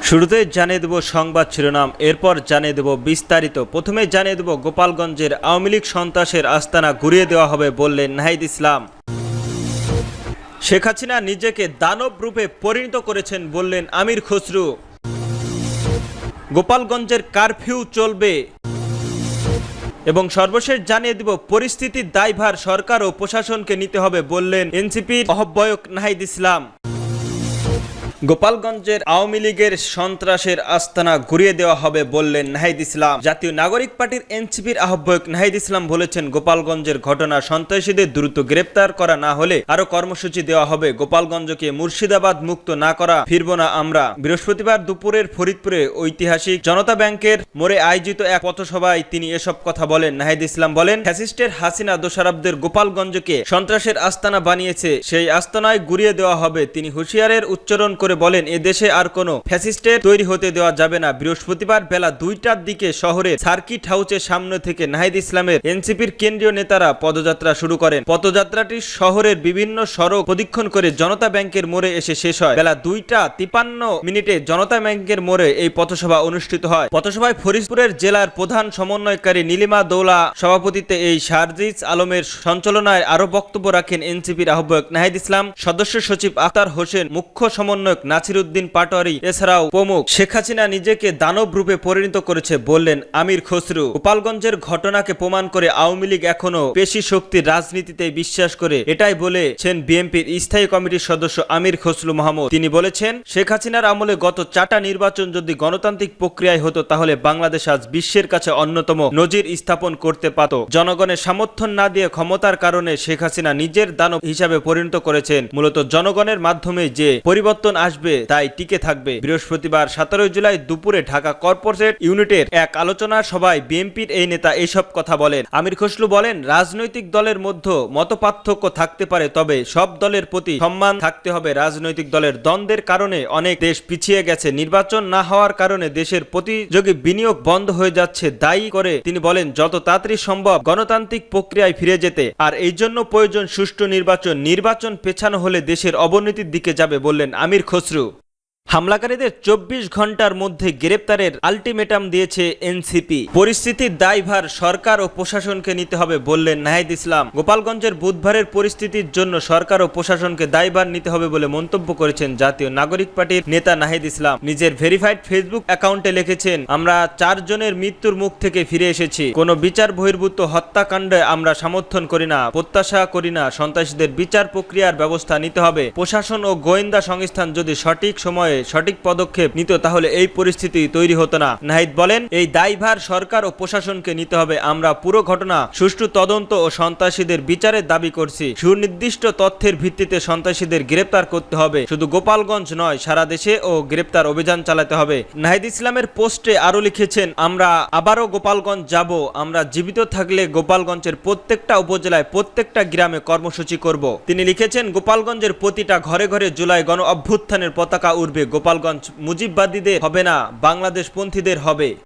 শুরুতেই জানিয়ে দেব সংবাদ শিরোনাম, এরপর জানিয়ে দেব বিস্তারিত। প্রথমে জানিয়ে দেব গোপালগঞ্জের আওয়ামী লীগ সন্ত্রাসের আস্তানা ঘুরিয়ে দেওয়া হবে বললেন নাহিদ ইসলাম। শেখ হাসিনা নিজেকে দানব রূপে পরিণত করেছেন বললেন আমির খসরু। গোপালগঞ্জের কারফিউ চলবে এবং সর্বশেষ জানিয়ে দেব পরিস্থিতির দায়ভার সরকার ও প্রশাসনকে নিতে হবে বললেন এনসিপির আহ্বায়ক নাহিদ ইসলাম। গোপালগঞ্জের আওয়ামী লীগের সন্ত্রাসের আস্তানা ঘুরিয়ে দেওয়া হবে বললেন নাহিদ ইসলাম। জাতীয় নাগরিক পার্টির এনসিপির আহ্বায়ক নাহিদ ইসলাম বলেছেন, গোপালগঞ্জের ঘটনা সন্ত্রাসীদের দ্রুত গ্রেপ্তার করা না হলে আরো কর্মসূচি দেওয়া হবে। গোপালগঞ্জকে মুর্শিদাবাদ মুক্ত না করা ফিরব না আমরা। বৃহস্পতিবার দুপুরের ফরিদপুরে ঐতিহাসিক জনতা ব্যাংকের মোড়ে আয়োজিত এক পথসভায় তিনি এসব কথা বলেন। নাহিদ ইসলাম বলেন, ফ্যাসিস্টের হাসিনা দোষারবদের গোপালগঞ্জকে সন্ত্রাসের আস্তানা বানিয়েছে, সেই আস্তানায় ঘুরিয়ে দেওয়া হবে। তিনি হুঁশিয়ারের উচ্চারণ করে বলেন, এদেশে আর কোনো ফ্যাসিস্টের তৈরি হতে দেওয়া যাবে না। বৃহস্পতিবার বেলা 2টার দিকে শহরে সার্কিট হাউসের সামনে থেকে নাহিদ ইসলামের এনসিপির কেন্দ্রীয় নেতারা পদযাত্রা শুরু করেন। পদযাত্রাটি শহরের বিভিন্ন সড়ক প্রদক্ষিণ করে জনতা ব্যাংকের মোড়ে এসে শেষ হয়। বেলা 2:53 জনতা ব্যাংকের মোড়ে এই পথসভা অনুষ্ঠিত হয়। পথসভায় ফরিদপুরের জেলার প্রধান সমন্বয়কারী নীলিমা দৌলা সভাপতিত্বে এই শারজিজ আলমের সঞ্চালনায় আরো বক্তব্য রাখেন এনসিপির আহ্বায়ক নাহিদ ইসলাম, সদস্য সচিব আখতার হোসেন, মুখ্য সমন্বয়ক নাসিরউদ্দিন পাটোয়ারি এছাড়াও প্রমুখ। শেখ হাসিনা নিজেকে দানব রূপে পরিণত করেছে বললেন আমির খসরু। গোপালগঞ্জের ঘটনাকে প্রমাণ করে আওয়ামী লীগ এখনো পেশি শক্তির রাজনীতিতে বিশ্বাস করে, এটাই বলেছেন বিএনপির স্থায়ী কমিটির সদস্য আমির খসরু মাহমুদ। তিনি বলেছেন, শেখ হাসিনার আমলে গত 4টা নির্বাচন যদি গণতান্ত্রিক প্রক্রিয়ায় হতো তাহলে বাংলাদেশ আজ বিশ্বের কাছে অন্যতম নজির স্থাপন করতে পারত। জনগণের সমর্থন না দিয়ে ক্ষমতার কারণে শেখ হাসিনা নিজের দানব হিসাবে পরিণত করেছেন। মূলত জনগণের মাধ্যমে যে পরিবর্তন আসবে তাই টিকে থাকবে। বৃহস্পতিবার 17 জুলাই দুপুরে ঢাকা কর্পোরেট ইউনিটের এক আলোচনা সভায় বিএনপির এই নেতা এইসব কথা বলেন। আমির খসরু বলেন, রাজনৈতিক দলের মধ্যে মতপার্থক্য থাকতে পারে, তবে সব দলের প্রতি সম্মান থাকতে হবে। রাজনৈতিক দলের দ্বন্দ্বের কারণে অনেক দেশ পিছিয়ে গেছে। নির্বাচন না হওয়ার কারণে দেশের প্রতিযোগী বিনিয়োগ বন্ধ হয়ে যাচ্ছে দায়ী করে তিনি বলেন, যত তাড়াতাড়ি সম্ভব গণতান্ত্রিক প্রক্রিয়ায় ফিরে যেতে, আর এই জন্য প্রয়োজন সুষ্ঠু নির্বাচন পেছানো হলে দেশের অবনতির দিকে যাবে বললেন আমির খসরু। হামলাকারীদের 24 ঘন্টার মধ্যে গ্রেপ্তারের আলটিমেটাম দিয়েছে এনসিপি। পরিস্থিতির দায়ভার সরকার ও প্রশাসনকে নিতে হবে বললেন নাহিদ ইসলাম। গোপালগঞ্জের বুধবারের পরিস্থিতির জন্য সরকার ও প্রশাসনকে দায়ভার নিতে হবে বলে মন্তব্য করেছেন জাতীয় নাগরিক পার্টির নেতা নাহিদ ইসলাম। নিজের ভেরিফাইড ফেসবুক অ্যাকাউন্টে লিখেছেন, আমরা 4 জনের মৃত্যুর মুখ থেকে ফিরে এসেছি। কোনো বিচার বহির্ভূত হত্যাকাণ্ডে আমরা সমর্থন করি না, প্রত্যাশা করি না। সন্ত্রাসীদের বিচার প্রক্রিয়ার ব্যবস্থা নিতে হবে। প্রশাসন ও গোয়েন্দা সংস্থান যদি সঠিক সময়ে সঠিক পদক্ষেপ নিত তাহলে এই পরিস্থিতি তৈরি হতো না। নাহিদ বলেন, এই দায়ভার সরকার ও প্রশাসনকে নিতে হবে। আমরা পুরো ঘটনা সুষ্ঠু তদন্ত ও সন্ত্রাসীদের বিচারের দাবি করছি। সুনির্দিষ্ট তথ্যের ভিত্তিতে সন্ত্রাসীদের গ্রেপ্তার করতে হবে। শুধু গোপালগঞ্জ নয়, সারা দেশে ও গ্রেপ্তার অভিযান চালাতে হবে। নাহিদ ইসলামের পোস্টে আরো লিখেছেন, আমরা আবারও গোপালগঞ্জ যাব। আমরা জীবিত থাকলে গোপালগঞ্জের প্রত্যেকটা উপজেলায় প্রত্যেকটা গ্রামে কর্মসূচি করব। তিনি লিখেছেন, গোপালগঞ্জের প্রতিটা ঘরে ঘরে জুলাই গণ অভ্যুত্থানের পতাকা উড়বে। গোপালগঞ্জ মুজিববাদীদের হবে না, বাংলাদেশপন্থীদের হবে।